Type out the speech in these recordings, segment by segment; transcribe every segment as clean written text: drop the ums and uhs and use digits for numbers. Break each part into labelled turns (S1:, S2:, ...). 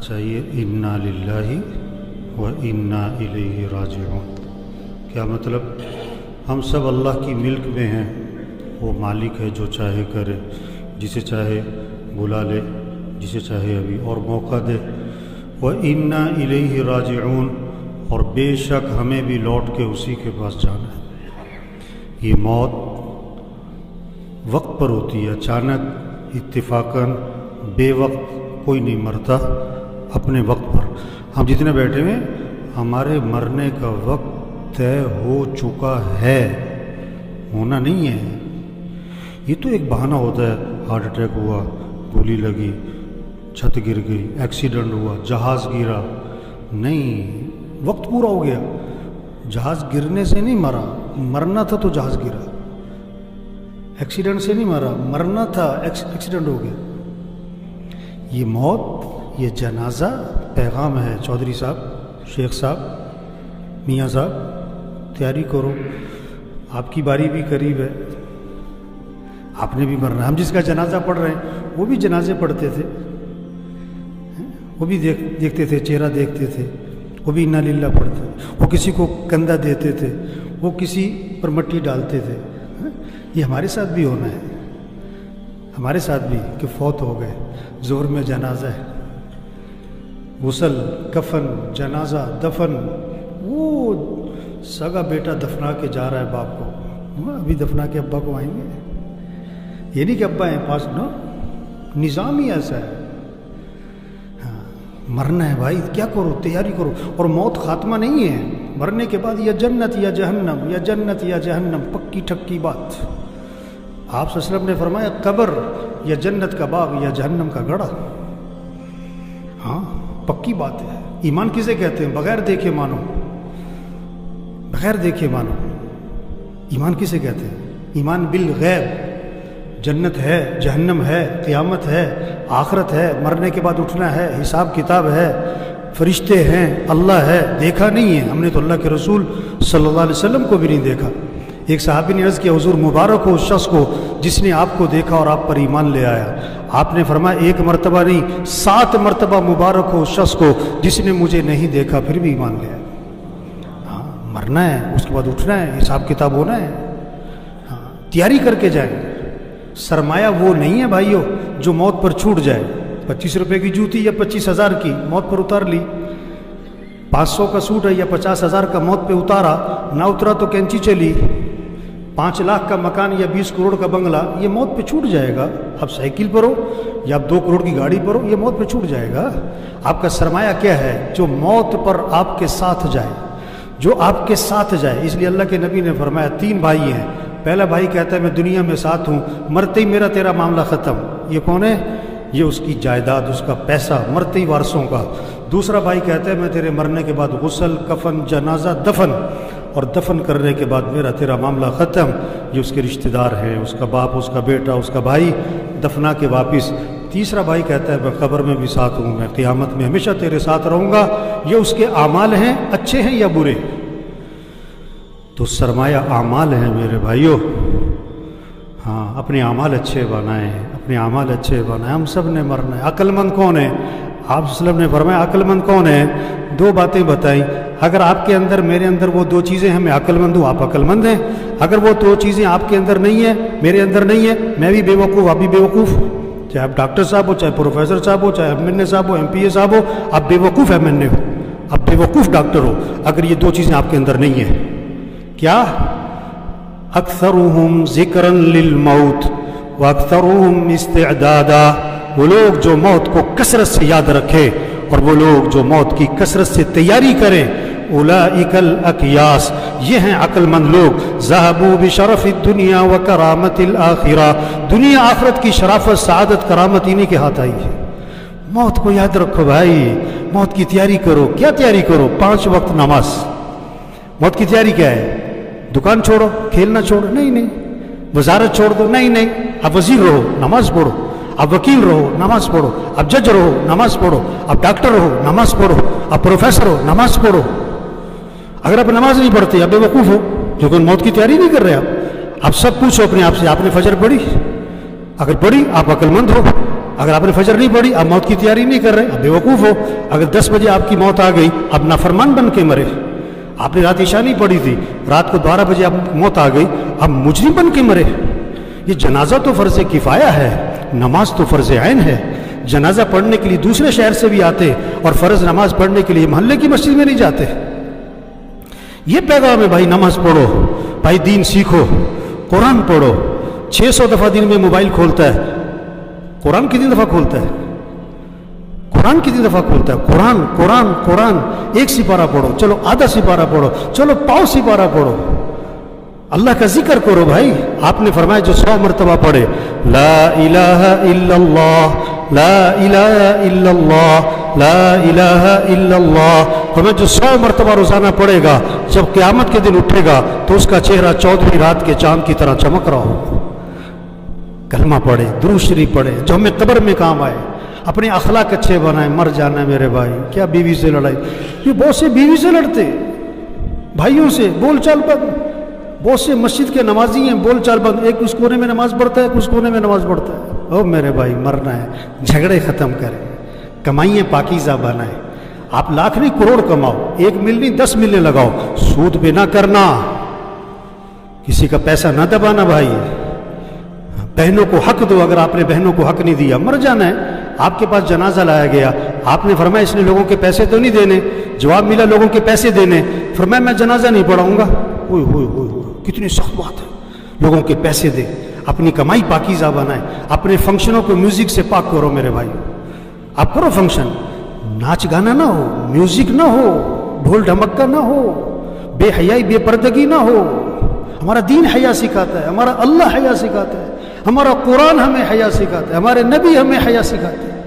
S1: چاہیے انا للہ و انا الیہ راجعون۔ کیا مطلب؟ ہم سب اللہ کی ملک میں ہیں، وہ مالک ہے جو چاہے کرے، جسے چاہے بلا لے، جسے چاہے ابھی اور موقع دے۔ وَإِنَّا إِلَيْهِ رَاجِعُونَ، اور بے شک ہمیں بھی لوٹ کے اسی کے پاس جانا ہے۔ یہ موت وقت پر ہوتی ہے، اچانک، اتفاقاً، بے وقت کوئی نہیں مرتا، اپنے وقت پر۔ ہم جتنے بیٹھے ہوئے ہمارے مرنے کا وقت طے ہو چکا ہے، ہونا نہیں ہے۔ یہ تو ایک بہانہ ہوتا ہے، ہارٹ اٹیک ہوا، گولی لگی، چھت گر گئی، ایکسیڈنٹ ہوا، جہاز گرا۔ نہیں، وقت پورا ہو گیا۔ جہاز گرنے سے نہیں مرا، مرنا تھا تو جہاز گرا۔ ایکسیڈنٹ سے نہیں مرا، مرنا تھا، ایکسیڈنٹ ہو گیا۔ یہ موت، یہ جنازہ پیغام ہے۔ چودھری صاحب، شیخ صاحب، میاں صاحب، تیاری کرو، آپ کی باری بھی قریب ہے، آپ نے بھی مرنا۔ ہم جس کا جنازہ پڑھ رہے ہیں وہ بھی جنازے پڑھتے تھے، وہ بھی دیکھتے تھے، چہرہ دیکھتے تھے، وہ بھی انا للہ پڑھتے تھے، وہ کسی کو کندھا دیتے تھے، وہ کسی پر مٹی ڈالتے تھے۔ یہ ہمارے ساتھ بھی ہونا ہے، ہمارے ساتھ بھی، کہ فوت ہو گئے، ظہر میں جنازہ ہے، غسل، کفن، جنازہ، دفن۔ وہ سگا بیٹا دفنا کے جا رہا ہے باپ کو، ابھی دفنا کے ابا کو آئیں گے۔ یہ نہیں کہ ابا ہیں پاس، نو، نظام ہی ایسا ہے۔ ہاں، مرنا ہے بھائی، کیا کرو، تیاری کرو۔ اور موت خاتمہ نہیں ہے، مرنے کے بعد یا جنت یا جہنم، یا جنت یا جہنم، پکی ٹھکی بات۔ آپ صلی اللہ علیہ وسلم نے فرمایا قبر یا جنت کا باغ یا جہنم کا گڑھا۔ ہاں، پکی بات ہے۔ ایمان کسے کہتے ہیں؟ بغیر دیکھے مانو، بغیر دیکھے مانو۔ ایمان کسے کہتے ہیں؟ ایمان بالغیب۔ جنت ہے، جہنم ہے، قیامت ہے، آخرت ہے، مرنے کے بعد اٹھنا ہے، حساب کتاب ہے، فرشتے ہیں، اللہ ہے۔ دیکھا نہیں ہے ہم نے تو اللہ کے رسول صلی اللہ علیہ وسلم کو بھی نہیں دیکھا۔ ایک صحابی نے عرض کیا حضور مبارک ہو اس شخص کو جس نے آپ کو دیکھا اور آپ پر ایمان لے آیا۔ آپ نے فرمایا ایک مرتبہ نہیں، 7 مرتبہ مبارک ہو اس شخص کو جس نے مجھے نہیں دیکھا پھر بھی ایمان لے آیا۔ ہاں، مرنا ہے، اس کے بعد اٹھنا ہے، حساب کتاب ہونا ہے۔ ہاں، تیاری کر کے جائیں۔ سرمایہ وہ نہیں ہے بھائیو جو موت پر چھوٹ جائے۔ 25 روپے کی جوتی یا 25,000 کی موت پر اتار لی، 500 کا سوٹ ہے یا 50,000 کا موت پہ اتارا، نہ اترا تو کینچی چلی، 5 لاکھ کا مکان یا 20 کروڑ کا بنگلہ، یہ موت پہ چھوٹ جائے گا۔ اب سائیکل پر ہو یا آپ 2 کروڑ کی گاڑی پر ہو، یہ موت پہ چھوٹ جائے گا۔ آپ کا سرمایہ کیا ہے؟ جو موت پر آپ کے ساتھ جائے، جو آپ کے ساتھ جائے۔ اس لیے اللہ کے نبی نے فرمایا 3 بھائی ہیں، پہلا بھائی کہتا ہے میں دنیا میں ساتھ ہوں، مرتے ہی میرا تیرا معاملہ ختم۔ یہ کون ہے؟ یہ اس کی جائیداد، اس کا پیسہ، مرتے ہی وارثوں کا۔ دوسرا بھائی کہتا ہے میں تیرے مرنے کے بعد غسل، کفن، جنازہ، دفن، اور دفن کرنے کے بعد میرا تیرا معاملہ ختم۔ یہ اس کے رشتہ دار ہیں، اس کا باپ، اس کا بیٹا، اس کا بھائی، دفنا کے واپس۔ تیسرا بھائی کہتا ہے میں قبر میں بھی ساتھ ہوں، میں قیامت میں ہمیشہ تیرے ساتھ رہوں گا۔ یہ اس کے اعمال ہیں، اچھے ہیں یا برے؟ تو سرمایہ اعمال ہیں میرے بھائیوں۔ ہاں، اپنے اعمال اچھے بنائیں، اپنے اعمال اچھے بنائیں۔ ہم سب نے مرنا ہے۔ عقل مند کون ہے؟ آپ صلی اللہ علیہ وسلم نے فرمایا عقل مند کون ہے؟ 2 باتیں بتائیں۔ اگر آپ کے اندر، میرے اندر وہ 2 چیزیں ہیں، میں عقل مند ہوں، آپ عقل مند ہیں۔ اگر وہ 2 چیزیں آپ کے اندر نہیں ہیں، میرے اندر نہیں ہے، میں بھی بے وقوف، آپ بھی بے وقوف۔ چاہے آپ ڈاکٹر صاحب ہو، چاہے پروفیسر صاحب ہو، چاہے ایم این اے صاحب ہو، ایم پی اے صاحب ہو، آپ بے وقوف ایم این اے ہو، آپ بے وقوف ڈاکٹر ہو اگر یہ 2 چیزیں آپ کے اندر نہیں ہیں۔ کیا؟ اکثرهم ذکرا للموت واکثرهم استعدادا، وہ لوگ جو موت کو کثرت سے یاد رکھے اور وہ لوگ جو موت کی کثرت سے تیاری کریں۔ اولئک الاکیاس، یہ ہیں عقل مند لوگ۔ ذهبوا بشرف الدنیا وکرامت الآخرہ، دنیا آخرت کی شرافت، سعادت، کرامت انہی کے ہاتھ آئی ہے۔ موت کو یاد رکھو بھائی، موت کی تیاری کرو۔ کیا تیاری کرو؟ 5 وقت نماز۔ موت کی تیاری کیا ہے؟ دکان چھوڑو، کھیلنا چھوڑو، نہیں، وزارت چھوڑ دو، نہیں، اب وزیر رہو، نماز پڑھو، اب وکیل رہو، نماز پڑھو، اب جج رہو، نماز پڑھو، اب ڈاکٹر رہو، نماز پڑھو، اب پروفیسر ہو، نماز پڑھو۔ اگر آپ نماز نہیں پڑھتے اب بے وقوف ہو، جو کہ موت کی تیاری نہیں کر رہے آپ سب پوچھو اپنے آپ سے، آپ نے فجر پڑھی؟ اگر پڑھی آپ عقل مند ہو، اگر آپ نے فجر نہیں پڑھی، آپ موت کی تیاری نہیں کر رہے، آپ بیوقوف ہو۔ اگر 10 بجے آپ کی موت آ گئی، آپ نافرمان بن کے مرے۔ آپ نے رات عشاء نہیں پڑھی تھی، رات کو 12 بجے آپ موت آ گئی، آپ مجرم بن کے مرے۔ یہ جنازہ تو فرض کفایہ ہے، نماز تو فرض عین ہے۔ جنازہ پڑھنے کے لیے دوسرے شہر سے بھی آتے اور فرض نماز پڑھنے کے لیے محلے کی مسجد میں نہیں جاتے۔ یہ پیغام ہے بھائی، نماز پڑھو بھائی، دین سیکھو، قرآن پڑھو۔ 600 دفعہ دن میں موبائل کھولتا ہے، قرآن کتنی دفعہ کھولتا ہے؟ قرآن کتنی دفعہ کھولتا ہے؟ قرآن قرآن قرآن۔ ایک سپارہ پڑھو، چلو آدھا سپارہ پڑھو، چلو پاؤ سپارہ پڑھو، اللہ کا ذکر کرو بھائی۔ آپ نے فرمایا جو 100 مرتبہ پڑھے لا الہ الا اللہ لا الہ الا اللہ لا الہ الا اللہ، ہمیں جو 100 مرتبہ روزانہ پڑھے گا، جب قیامت کے دن اٹھے گا تو اس کا چہرہ 14ویں رات کے چاند کی طرح چمک رہا ہوگا۔ کلمہ پڑھے، درود شریف پڑھے، جو ہمیں قبر میں کام آئے، اپنے اخلاق اچھے بنائیں۔ مر جانا ہے میرے بھائی، کیا بیوی سے لڑائی؟ یہ بہت سے بیوی سے لڑتے، بھائیوں سے بول چال بند، بہت سے مسجد کے نمازی ہیں بول چال بند، ایک اس کونے میں نماز پڑھتا ہے، ایک اس کونے میں نماز پڑھتا ہے۔ او میرے بھائی، مرنا ہے، جھگڑے ختم کریں، کمائیاں پاکیزہ بنائیں۔ آپ لاکھ نہیں کروڑ کماؤ، 1 مل نہیں 10 ملیں لگاؤ، سود پہ نہ کرنا، کسی کا پیسہ نہ دبانا بھائی۔ بہنوں کو حق دو، اگر آپ نے بہنوں کو حق نہیں دیا، مر جانا ہے۔ آپ کے پاس جنازہ لایا گیا، آپ نے فرمایا اس نے لوگوں کے پیسے تو نہیں دینے، جواب ملا لوگوں کے پیسے دینے، فرمایا میں جنازہ نہیں پڑھاؤں گا۔ اوئے ہوئے ہوئے ہوئے، کتنی سخت بات ہے، لوگوں کے پیسے دے، اپنی کمائی پاکیزہ بنائیں، اپنے فنکشنوں کو میوزک سے پاک کرو میرے بھائی۔ آپ کرو فنکشن، ناچ گانا نہ ہو، میوزک نہ ہو، ڈھول ڈھمکا نہ ہو، بے حیائی بے پردگی نہ ہو۔ ہمارا دین حیا سکھاتا ہے، ہمارا اللہ حیا سکھاتا ہے، ہمارا قرآن ہمیں حیا سکھاتا ہے، ہمارے نبی ہمیں حیا سکھاتے ہیں۔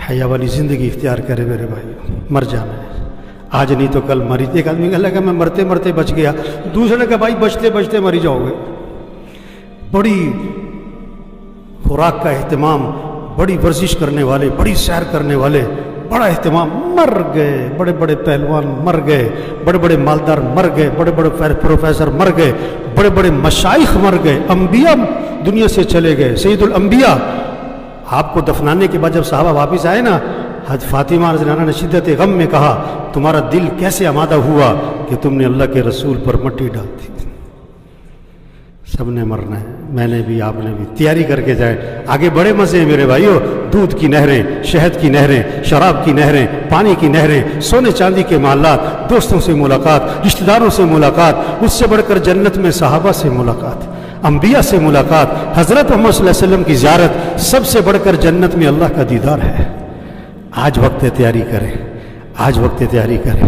S1: حیا والی زندگی اختیار کرے میرے بھائی، مر جانا ہے آج نہیں تو کل مری۔ ایک آدمی کا لگا میں مرتے مرتے بچ گیا، دوسرے کا بھائی بچتے بچتے مری جاؤ گے۔ بڑی خوراک کا اہتمام، بڑی ورزش کرنے والے، بڑی سیر کرنے والے، بڑا اہتمام، مر گئے۔ بڑے بڑے پہلوان مر گئے، بڑے بڑے مالدار مر گئے، بڑے بڑے پروفیسر مر گئے، بڑے بڑے مشائخ مر گئے، انبیاء دنیا سے چلے گئے، سید الانبیاء۔ آپ کو دفنانے کے بعد جب صحابہ واپس آئے نا، حضرت فاطمہ رضی اللہ عنہا نے شدت غم میں کہا تمہارا دل کیسے آمادہ ہوا کہ تم نے اللہ کے رسول پر مٹی ڈال دی۔ سب نے مرنا ہے، میں نے بھی، آپ نے بھی، تیاری کر کے جائیں۔ آگے بڑے مزے ہیں میرے بھائیو، دودھ کی نہریں، شہد کی نہریں، شراب کی نہریں، پانی کی نہریں، سونے چاندی کے محلات، دوستوں سے ملاقات، رشتہ داروں سے ملاقات، اس سے بڑھ کر جنت میں صحابہ سے ملاقات، انبیاء سے ملاقات، حضرت محمد صلی اللہ علیہ وسلم کی زیارت، سب سے بڑھ کر جنت میں اللہ کا دیدار ہے۔ آج وقت تیاری کریں، آج وقت تیاری کریں۔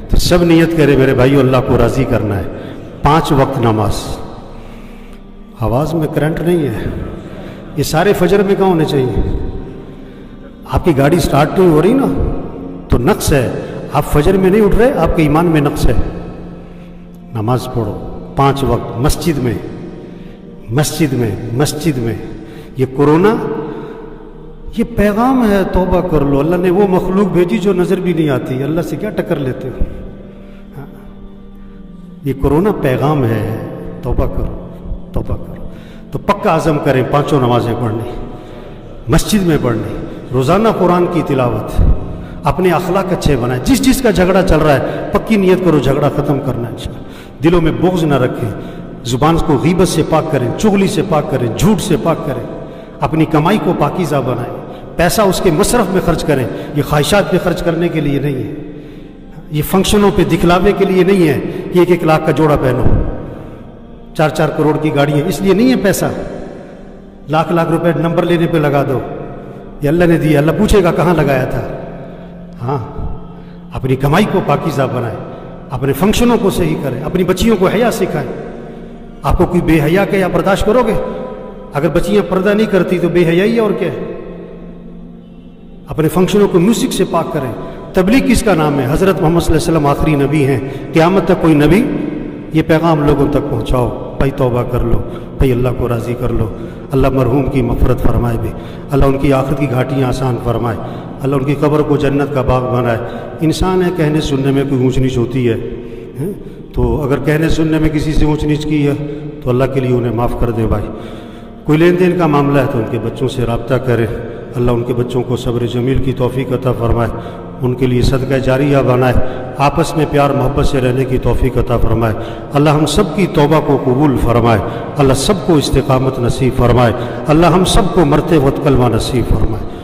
S1: تو سب نیت کرے میرے بھائیو، اللہ کو راضی کرنا ہے۔ 5 وقت نماز۔ آواز میں کرنٹ نہیں ہے، یہ سارے فجر میں کہاں ہونے چاہیے؟ آپ کی گاڑی سٹارٹ نہیں ہو رہی نا تو نقص ہے، آپ فجر میں نہیں اٹھ رہے، آپ کے ایمان میں نقص ہے۔ نماز پڑھو 5 وقت، مسجد میں، مسجد میں، مسجد میں۔ یہ کورونا یہ پیغام ہے، توبہ کر لو۔ اللہ نے وہ مخلوق بھیجی جو نظر بھی نہیں آتی، اللہ سے کیا ٹکر لیتے ہو؟ یہ کورونا پیغام ہے، توبہ کرو، توبہ کرو۔ تو پکا عزم کریں 5 نمازیں پڑھنی، مسجد میں پڑھنی، روزانہ قرآن کی تلاوت، اپنے اخلاق اچھے بنائیں۔ جس کا جھگڑا چل رہا ہے پکی نیت کرو جھگڑا ختم کرنا ہے انشاءاللہ۔ دلوں میں بغض نہ رکھیں، زبان کو غیبت سے پاک کریں، چغلی سے پاک کریں، جھوٹ سے پاک کریں، اپنی کمائی کو پاکیزہ بنائیں۔ پیسہ اس کے مصرف میں خرچ کریں، یہ خواہشات پہ خرچ کرنے کے لیے نہیں ہے، یہ فنکشنوں پہ دکھلاوے کے لیے نہیں ہے کہ 1 لاکھ کا جوڑا پہنو، 4 کروڑ کی گاڑی ہے، اس لیے نہیں ہے پیسہ۔ لاکھ روپے نمبر لینے پہ لگا دو، یہ اللہ نے دیا، اللہ پوچھے گا کہاں لگایا تھا۔ ہاں، اپنی کمائی کو پاکیزہ بنائیں، اپنے فنکشنوں کو صحیح کریں، اپنی بچیوں کو حیا سکھائیں۔ آپ کو کوئی بے حیا کہ یا برداشت کرو گے؟ اگر بچیاں پردہ نہیں کرتی تو بے حیائی ہے اور کیا ہے؟ اپنے فنکشنوں کو میوزک سے پاک کریں۔ تبلیغ کس کا نام ہے؟ حضرت محمد صلی اللہ علیہ وسلم آخری نبی ہیں، قیامت تک کوئی نبی یہ پیغام لوگوں تک پہنچاؤ۔ بھائی توبہ کر لو، بھائی اللہ کو راضی کر لو۔ اللہ مرحوم کی مغفرت فرمائے بھی، اللہ ان کی آخرت کی گھاٹیاں آسان فرمائے، اللہ ان کی قبر کو جنت کا باغ بنائے۔ انسان ہے، کہنے سننے میں کوئی اونچ نیچ ہوتی ہے، تو اگر کہنے سننے میں کسی سے اونچ نیچ کی ہے تو اللہ کے لیے انہیں معاف کر دے بھائی۔ کوئی لین دین کا معاملہ ہے تو ان کے بچوں سے رابطہ کرے، اللہ ان کے بچوں کو صبر جمیل کی توفیق عطا فرمائے، ان کے لیے صدقہ جاریہ بنائے، آپس میں پیار محبت سے رہنے کی توفیق عطا فرمائے، اللہ ہم سب کی توبہ کو قبول فرمائے، اللہ سب کو استقامت نصیب فرمائے، اللہ ہم سب کو مرتے وقت کلمہ نصیب فرمائے۔